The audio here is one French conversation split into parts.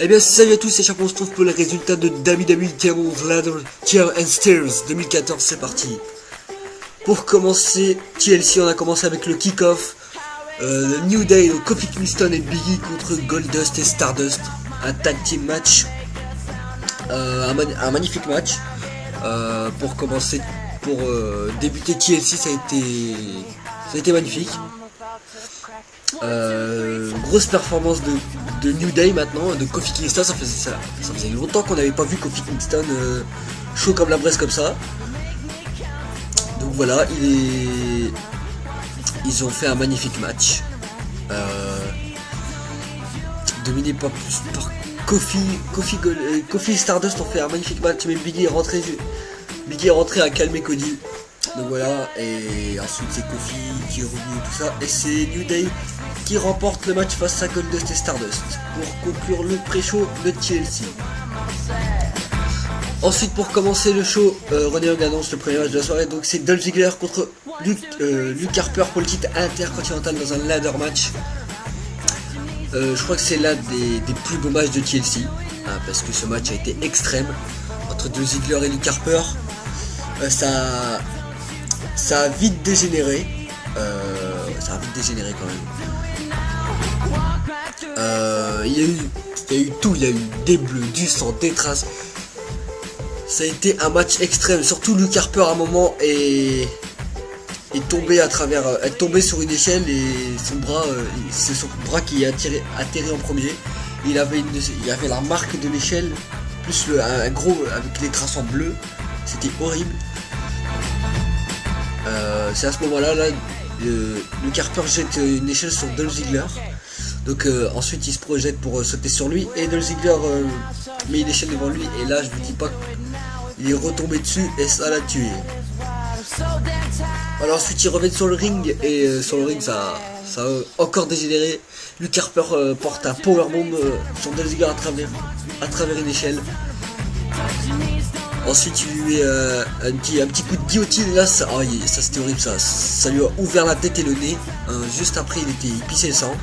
Eh bien salut à tous, c'est Chapeau, on se trouve pour les résultats de WWE Devil's Ladder Chair and Stairs 2014, c'est parti. Pour commencer, TLC, on a commencé avec le kick-off. Le New Day, donc Kofi Kingston et Biggie contre Goldust et Stardust. Un tag team match. Un magnifique match. Pour commencer, pour débuter TLC, ça a été magnifique. Grosse performance de New Day maintenant, de Kofi Kingston. Ça faisait longtemps qu'on n'avait pas vu Kofi Kingston chaud comme la braise comme ça. Donc voilà, ils ont fait un magnifique match, dominé pas plus par Kofi et Stardust ont fait un magnifique match, mais Biggie est rentré à calmer Cody. Donc voilà, et ensuite c'est Kofi qui est revenu et tout ça, et c'est New Day qui remporte le match face à Goldust et Stardust pour conclure le pré-show de TLC. Ensuite, pour commencer le show, Ronnie Young annonce le premier match de la soirée, donc c'est Dolph Ziggler contre Luke Harper pour le titre intercontinental dans un ladder match. Je crois que c'est l'un des plus beaux matchs de TLC, hein, parce que ce match a été extrême entre Dolph Ziggler et Luke Harper. Ça a vite dégénéré. Quand même. Il y a eu tout, il y a eu des bleus, du sang, des traces. Ça a été un match extrême, surtout Luke Harper à un moment est tombé sur une échelle et c'est son bras qui a atterri en premier. Il avait la marque de l'échelle, plus un gros avec les traces en bleu, c'était horrible. C'est à ce moment-là, Luke Harper jette une échelle sur Dolph Ziggler. Donc ensuite il se projette pour sauter sur lui et Dolph Ziggler met une échelle devant lui, et là je vous dis pas qu'il est retombé dessus et ça l'a tué. Alors ensuite il revient sur le ring et sur le ring ça a encore dégénéré. Luke Harper porte un powerbomb sur Dolph Ziggler à travers une échelle. Ensuite il lui met un petit coup de guillotine, là ça c'était horrible, ça lui a ouvert la tête et le nez, hein. Juste après il pissait le sang.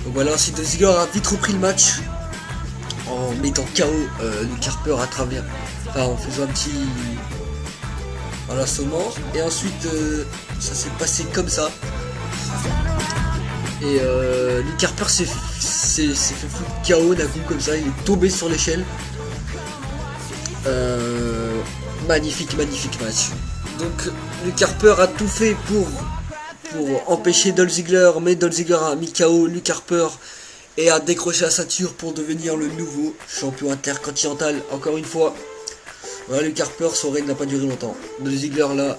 Donc voilà, ensuite Dolph Ziggler a vite repris le match en mettant KO Luke Harper en faisant un petit assommant, et ensuite ça s'est passé comme ça, et Luke Harper s'est fait foutre KO d'un coup comme ça, il est tombé sur l'échelle. Magnifique match. Donc Luke Harper a tout fait pour empêcher Dolph Ziggler, mais Dolph Ziggler a mis KO Luke Harper et a décroché la ceinture pour devenir le nouveau champion intercontinental. Encore une fois, voilà, Luke Harper, son règne n'a pas duré longtemps. Dolph Ziggler là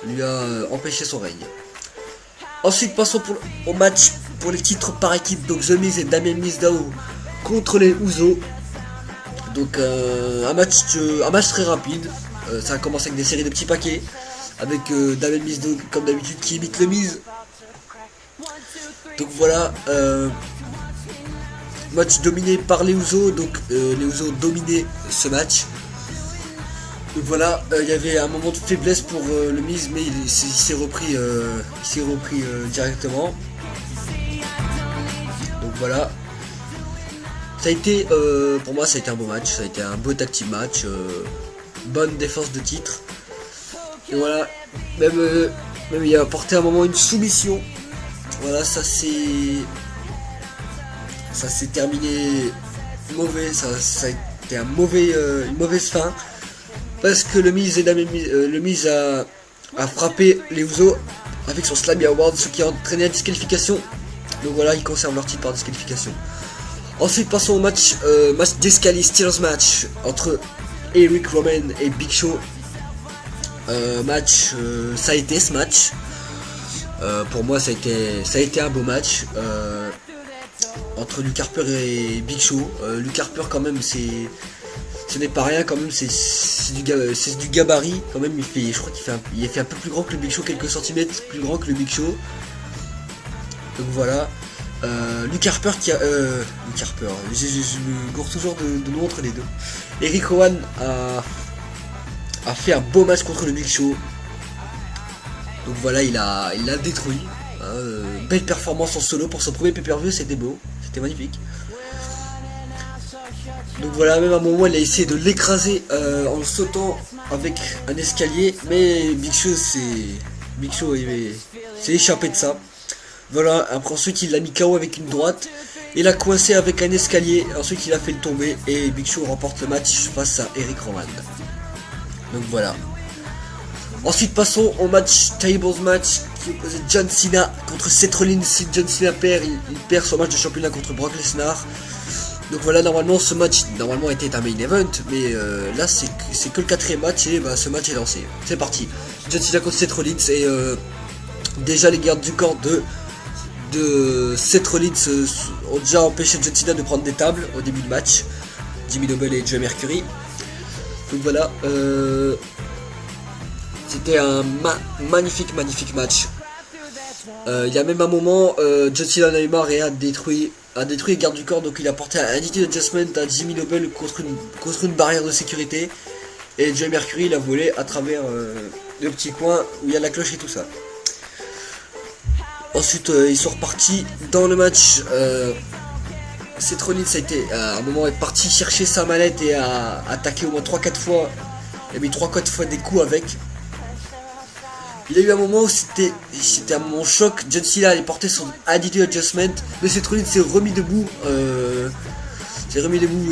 lui a empêché son règne. Ensuite passons au match pour les titres par équipe, donc The Miz et Damien Mizdow contre les Usos. Donc un match très rapide. Ça a commencé avec des séries de petits paquets, avec Damien Mizdow comme d'habitude qui imite le Miz. Donc voilà, match dominé par les Usos, donc les Usos dominaient ce match. Donc voilà, il y avait un moment de faiblesse pour le Miz, mais il s'est repris directement. Donc voilà. Ça a été, pour moi, ça a été un beau match, ça a été un beau tag team match, bonne défense de titre. Et voilà, même il a apporté à un moment une soumission. Voilà, ça s'est terminé mauvais, ça a été une mauvaise fin, parce que le Miz a frappé les Usos avec son Slammy Award, ce qui a entraîné la disqualification. Donc voilà, ils conservent leur titre par disqualification. Ensuite passons au match d'escalier Steelers match entre Eric Rowan et Big Show. Ça a été ce match. Pour moi ça a été un beau match entre Luke Harper et Big Show. Luke Harper quand même ce n'est pas rien quand même, c'est du gabarit quand même. Je crois qu'il fait un peu plus grand que le Big Show, quelques centimètres plus grand que le Big Show. Donc voilà. Luke Harper Luke Harper, je me gourre toujours de nom entre les deux. Eric Rowan a fait un beau match contre le Big Show. Donc voilà, il l'a détruit. Belle performance en solo pour son premier pay-per-view, c'était beau, c'était magnifique. Donc voilà, même à un moment il a essayé de l'écraser en sautant avec un escalier, mais Big Show s'est échappé de ça. Voilà, après ensuite il l'a mis KO avec une droite, il a coincé avec un escalier, ensuite il a fait le tomber et Big Show remporte le match face à Eric Rowan. Donc voilà. Ensuite passons au tables match qui opposait John Cena contre Seth Rollins. Si John Cena perd, il perd son match de championnat contre Brock Lesnar. Donc voilà, normalement ce match était un main event, mais là c'est que le 4ème match et ce match est lancé. C'est parti. John Cena contre Seth Rollins et déjà les gardes du corps de Seth Rollins ont déjà empêché John Cena de prendre des tables au début du match. Jimmy Noble et Joe Mercury. Donc voilà, c'était un magnifique match. Il y a même un moment, John Cena en a eu marre et a détruit les gardes du corps, donc il a porté un Attitude Adjustment à Jimmy Noble contre une barrière de sécurité. Et Joe Mercury l'a volé à travers le petit coin où il y a la cloche et tout ça. Ensuite ils sont repartis dans le match. Seth Rollins à un moment est parti chercher sa mallette et a attaqué au moins 3-4 fois. Il a mis 3-4 fois des coups avec. Il y a eu un moment où c'était un moment choc. John Cena allait porter son Attitude Adjustment, mais Seth Rollins s'est remis debout.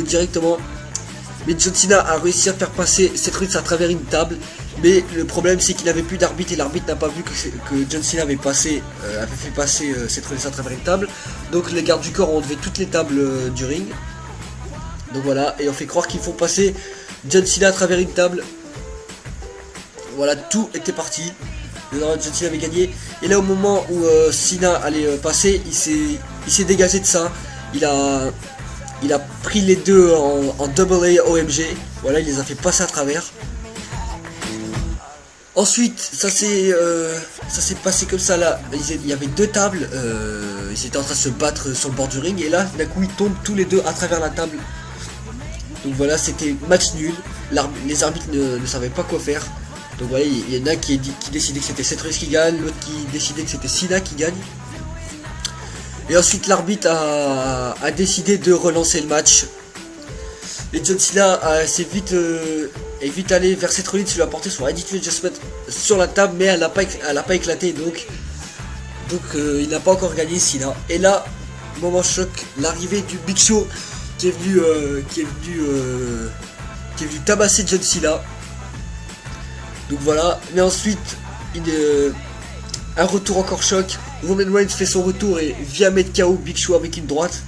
Directement. Mais John Cena a réussi à faire passer Seth Rollins à travers une table. Mais le problème c'est qu'il n'avait plus d'arbitre et l'arbitre n'a pas vu que John Cena avait fait passer Seth Rollins à travers une table. Donc les gardes du corps ont enlevé toutes les tables du ring. Donc voilà, et on fait croire qu'ils font passer John Cena à travers une table. Voilà, tout était parti. John Cena avait gagné. Et là au moment où Cena allait passer, il s'est dégagé de ça. Il a pris les deux en double A OMG. Voilà, il les a fait passer à travers. Ensuite, ça s'est passé comme ça là. Il y avait deux tables. Ils étaient en train de se battre sur le bord du ring. Et là, d'un coup, ils tombent tous les deux à travers la table. Donc voilà, c'était match nul. Les arbitres ne savaient pas quoi faire. Donc voilà, il y en a qui décidait que c'était Seth Rollins qui gagne, l'autre qui décidait que c'était Cena qui gagne. Et ensuite l'arbitre a décidé de relancer le match. Et John Cena est vite allé vers Seth Rollins, il lui a porté son Attitude Adjustment sur la table, mais elle n'a pas éclaté, donc il n'a pas encore gagné Cena. Et là, moment choc, l'arrivée du Big Show qui est venu tabasser John Cena. Donc voilà, mais ensuite un retour encore choc. Roman Reigns fait son retour et vient mettre KO Big Show avec une droite.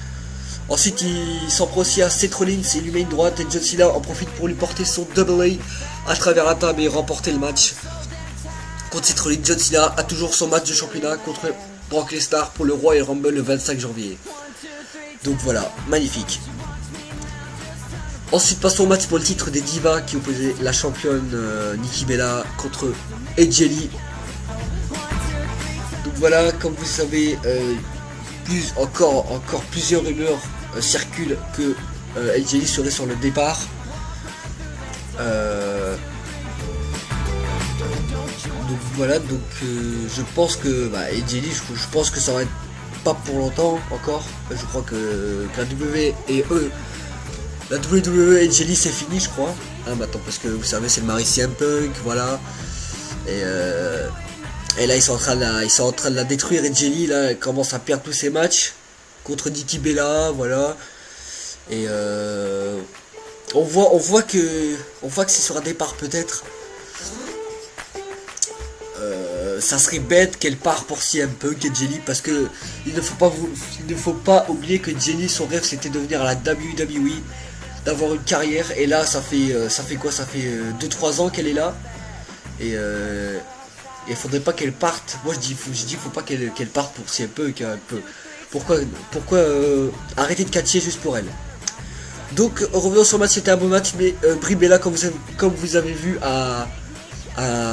Ensuite il s'en prend aussi à Seth Rollins et lui met une droite et John Cena en profite pour lui porter son double A à travers la table et remporter le match. Contre Seth Rollins, John Cena a toujours son match de championnat contre Brock Lesnar pour le Royal Rumble le 25 janvier. Donc voilà, magnifique. Ensuite passons au match pour le titre des Divas qui opposait la championne Nikki Bella contre AJ Lee. Donc voilà, comme vous savez, encore plusieurs rumeurs circulent que AJ Lee serait sur le départ. Donc voilà, je pense que AJ Lee, je pense que ça va être pas pour longtemps encore. Je crois que la WWE AJ Lee c'est fini, je crois. Attends, parce que vous savez c'est le mari CM Punk, voilà. Et là ils sont en train de la détruire. AJ Lee là elle commence à perdre tous ses matchs contre Nikki Bella, voilà. Et on voit que c'est sur un départ peut-être. Ça serait bête qu'elle part pour CM Punk et AJ Lee, parce que il ne faut pas oublier que AJ Lee, son rêve c'était de venir à la WWE, d'avoir une carrière, et là ça fait quoi, ça fait 2-3 ans qu'elle est là, et il faudrait pas qu'elle parte. Moi je dis faut pas qu'elle parte pour CM Punk, hein, pourquoi arrêter de catcher juste pour elle. Donc revenons sur le match, c'était un beau match, mais Brie Bella, comme vous avez vu, a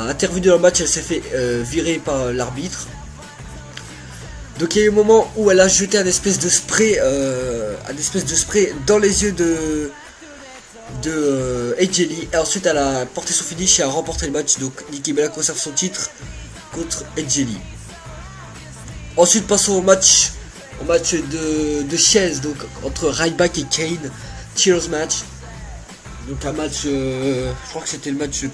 intervenu dans le match, elle s'est fait virer par l'arbitre. Donc il y a eu un moment où elle a jeté un espèce de spray dans les yeux de AJ Lee, et ensuite elle a porté son finish et a remporté le match. Donc Nikki Bella conserve son titre contre AJ Lee. Ensuite passons au match de chaise, donc entre Ryback et Kane, Cheers match. Donc un match, je crois que c'était le match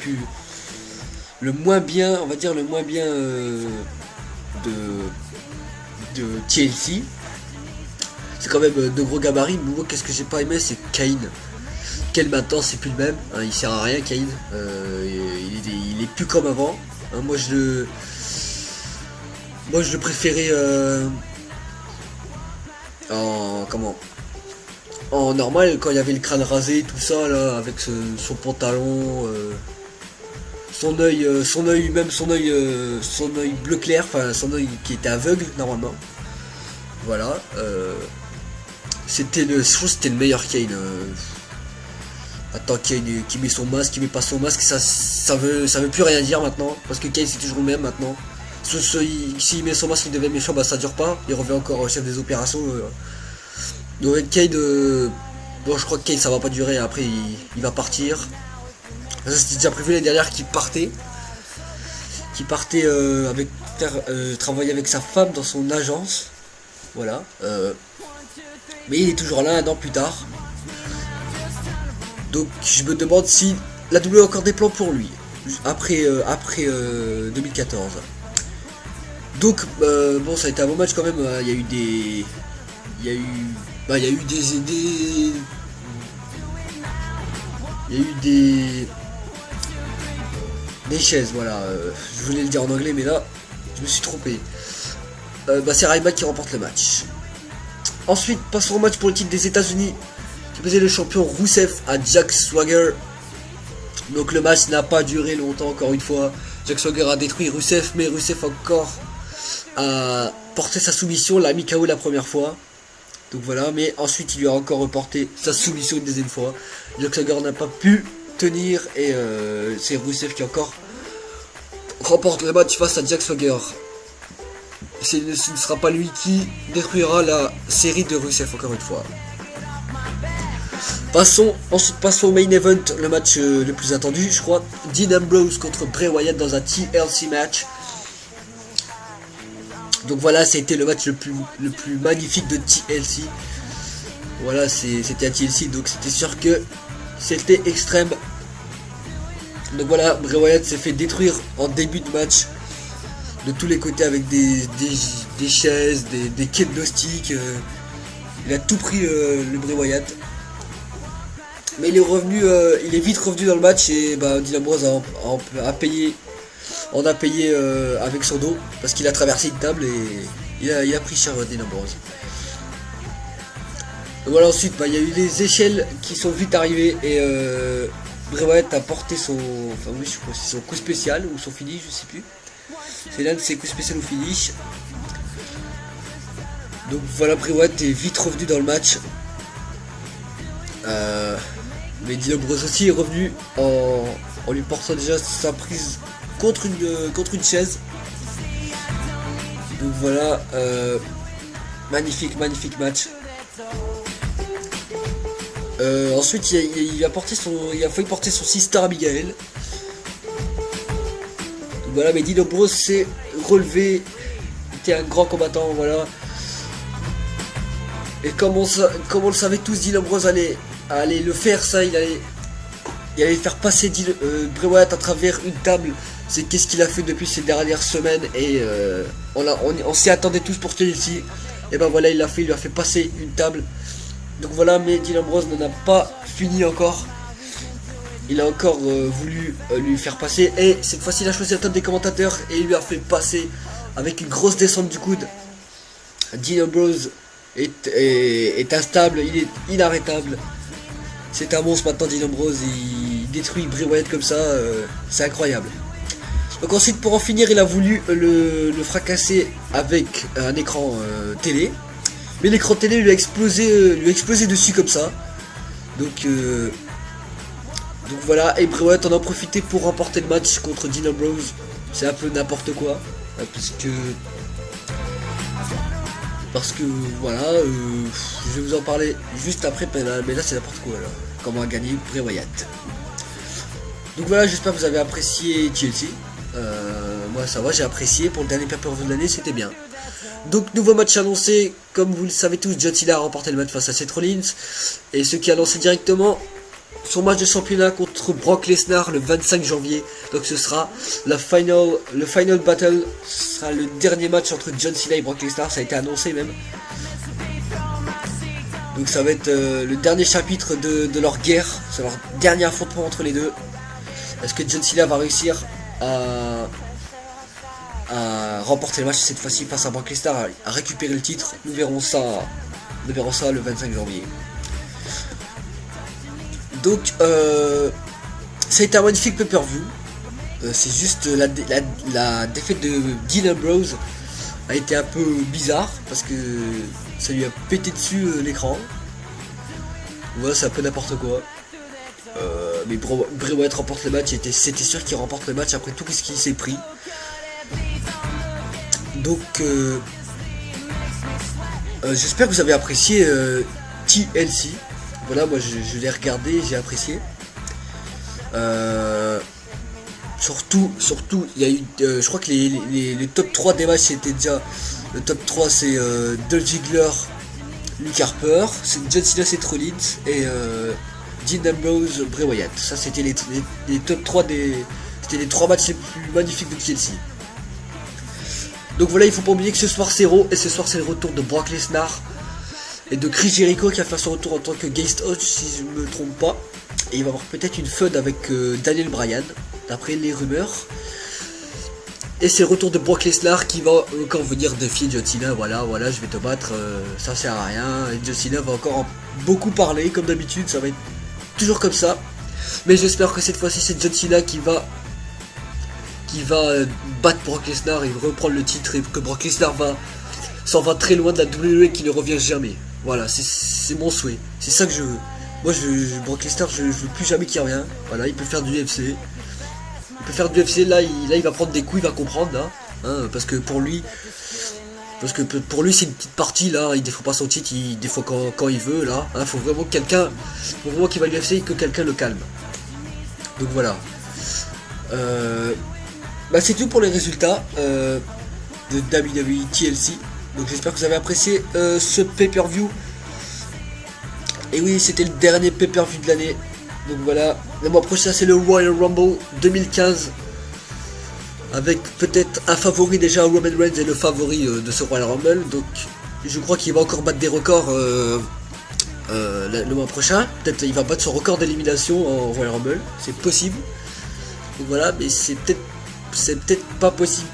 le moins bien, on va dire le moins bien de TLC. C'est quand même de gros gabarits, mais moi qu'est-ce que j'ai pas aimé, c'est Kane. Kane maintenant c'est plus le même, hein, il sert à rien Kane, il est plus comme avant. Hein, moi je le préférais en normal, quand il y avait le crâne rasé, tout ça là, avec son pantalon, son œil bleu clair, enfin son œil qui était aveugle normalement. Voilà, je trouve que c'était le meilleur Kane. Attends, Kane qui met son masque, qui met pas son masque, ça veut plus rien dire maintenant, parce que Kane c'est toujours le même maintenant. S'il met son masque, il devient méchant, bah ça dure pas, il revient encore chef des opérations. Donc Kane, bon je crois que Kane ça va pas durer, après il va partir. Ça c'était déjà prévu l'année dernière qu'il partait. Travailler avec sa femme dans son agence. Voilà. Mais il est toujours là un an plus tard. Donc je me demande si la WWE a encore des plans pour lui. Après 2014. Donc bon ça a été un bon match quand même. Il y a eu des chaises, voilà. Je voulais le dire en anglais, mais là, je me suis trompé. C'est Ryback qui remporte le match. Ensuite, passons au match pour le titre des États-Unis, qui faisait le champion Rusev à Jack Swagger. Donc le match n'a pas duré longtemps, encore une fois. Jack Swagger a détruit Rusev, mais Rusev encore a porté sa soumission, l'a mis KO la première fois. Donc voilà, mais ensuite il lui a encore reporté sa soumission une deuxième fois. Jack Swagger n'a pas pu tenir et c'est Rusev qui encore remporte le match face à Jack Swagger. Ce ne sera pas lui qui détruira la série de Rusev encore une fois. Ensuite passons au main event, le match le plus attendu je crois. Dean Ambrose contre Bray Wyatt dans un TLC match. Donc voilà, c'était le match le plus magnifique de TLC. Voilà, c'était un TLC, donc c'était sûr que c'était extrême. Donc voilà, Bray Wyatt s'est fait détruire en début de match de tous les côtés avec des chaises, des kendo-sticks. Il a tout pris le Bray Wyatt. Mais il est vite revenu dans le match et Dean Ambrose a payé avec son dos parce qu'il a traversé une table et il a pris cher Dean Ambrose. Donc voilà, ensuite il y a eu les échelles qui sont vite arrivées et Bray Wyatt a porté son coup spécial ou son finish, je sais plus. C'est l'un de ses coups spéciaux ou finish. Donc voilà, Bray Wyatt est vite revenu dans le match. Mais Dean Ambrose aussi est revenu en lui portant déjà sa prise contre une chaise. Donc voilà, magnifique match. Ensuite il a failli porter son sister Abigail. Donc voilà, mais Dean Ambrose s'est relevé, était un grand combattant, voilà. Et comme on le savait tous, Dean Ambrose allait le faire, ça, il allait faire passer Bray Wyatt à travers une table. C'est qu'est-ce qu'il a fait depuis ces dernières semaines et on s'y attendait tous pour celui-ci. Et ben voilà, il lui a fait passer une table. Donc voilà, mais Dean Ambrose n'en a pas fini encore. Il a encore voulu lui faire passer et cette fois-ci il a choisi la table des commentateurs et il lui a fait passer avec une grosse descente du coude. Dean Ambrose est instable, il est inarrêtable. C'est un monstre maintenant, Dean Ambrose, il détruit Bray Wyatt comme ça, c'est incroyable. Donc ensuite pour en finir il a voulu le fracasser avec un écran télé. Mais l'écran télé lui a explosé dessus comme ça. Donc voilà, et Bray Wyatt en a profité pour remporter le match contre Dean Ambrose. C'est un peu n'importe quoi, parce que voilà, je vais vous en parler juste après, mais là c'est n'importe quoi là. Comment a gagné Bray Wyatt. Donc voilà, j'espère que vous avez apprécié TLC. Moi ça va, j'ai apprécié, pour le dernier pay-per-view de l'année c'était bien. Donc nouveau match annoncé, comme vous le savez tous, John Cena a remporté le match face à Seth Rollins. Et ce qui a lancé directement son match de championnat contre Brock Lesnar le 25 janvier. Donc ce sera le final battle. Ce sera le dernier match entre John Cena et Brock Lesnar, ça a été annoncé même. Donc ça va être le dernier chapitre de leur guerre, c'est leur dernier affrontement entre les deux. Est-ce que John Cena va réussir à remporter le match cette fois-ci face à Brock Lesnar, à récupérer le titre? Nous verrons ça le 25 janvier. Donc ça a été un magnifique pay-per-view. C'est juste la défaite de Dean Ambrose a été un peu bizarre parce que ça lui a pété dessus l'écran. Voilà, c'est un peu n'importe quoi. Mais Bray Wyatt remporte le match, c'était sûr qu'il remporte le match après tout ce qu'il s'est pris. Donc j'espère que vous avez apprécié TLC. Voilà, moi je l'ai regardé, j'ai apprécié. Surtout, il y a eu, je crois que les top 3 des matchs c'était déjà. Le top 3 c'est Dolph Ziggler, Luke Harper, c'est John Cena, Seth Rollins et Dean Ambrose, Bray Wyatt. Ça c'était les top 3 c'était les 3 matchs les plus magnifiques de TLC. Donc voilà, il faut pas oublier que ce soir c'est Raw et ce soir c'est le retour de Brock Lesnar et de Chris Jericho qui a fait son retour en tant que guest host si je ne me trompe pas. Et il va y avoir peut-être une feud avec Daniel Bryan, d'après les rumeurs. Et c'est le retour de Brock Lesnar qui va encore venir défier John Cena. Voilà, je vais te battre, ça sert à rien. Et John Cena va encore beaucoup parler, comme d'habitude, ça va être toujours comme ça. Mais j'espère que cette fois-ci c'est John Cena qui va battre Brock Lesnar et reprendre le titre. Et que Brock Lesnar s'en va très loin de la WWE qui ne revient jamais. Voilà, c'est mon souhait. C'est ça que je veux. Moi, Brock Lesnar, je veux plus jamais qu'il revient. Voilà, il peut faire du UFC. Là, il va prendre des coups, il va comprendre là. Hein, parce que pour lui, c'est une petite partie là. Il défend pas son titre, il défend quand il veut là. Hein, faut vraiment qu'il va l'UFC et que quelqu'un le calme. Donc voilà. C'est tout pour les résultats de WWE TLC. Donc j'espère que vous avez apprécié ce pay-per-view. Et oui, c'était le dernier pay-per-view de l'année. Donc voilà, le mois prochain c'est le Royal Rumble 2015. Avec peut-être un favori déjà, Roman Reigns est le favori de ce Royal Rumble. Donc je crois qu'il va encore battre des records le mois prochain. Peut-être il va battre son record d'élimination en Royal Rumble, c'est possible. Donc voilà, mais c'est peut-être pas possible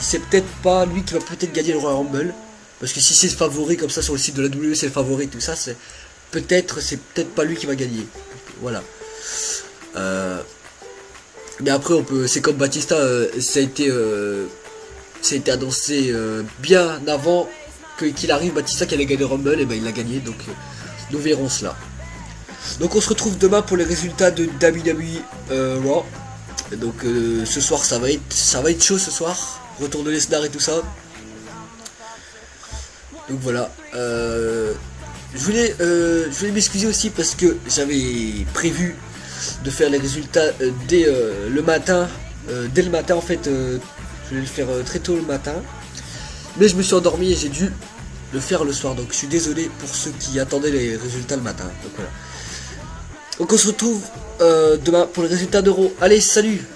c'est peut-être pas lui qui va peut-être gagner le Royal Rumble. Parce que si c'est le favori comme ça sur le site de la WWE, c'est le favori tout ça, c'est peut-être pas lui qui va gagner. Voilà. Mais après c'est comme Batista, ça a été annoncé bien avant qu'il arrive. Batista qui allait gagner le Rumble, et ben il l'a gagné, donc nous verrons cela. Donc on se retrouve demain pour les résultats de WWE Raw. Et donc ce soir ça va être chaud ce soir. Retour de Lesnar et tout ça. Donc voilà. Je voulais m'excuser aussi parce que j'avais prévu de faire les résultats dès le matin en fait. Je voulais le faire très tôt le matin, mais je me suis endormi et j'ai dû le faire le soir. Donc je suis désolé pour ceux qui attendaient les résultats le matin. Donc voilà. Donc on se retrouve demain pour les résultats d'Euro. Allez, salut!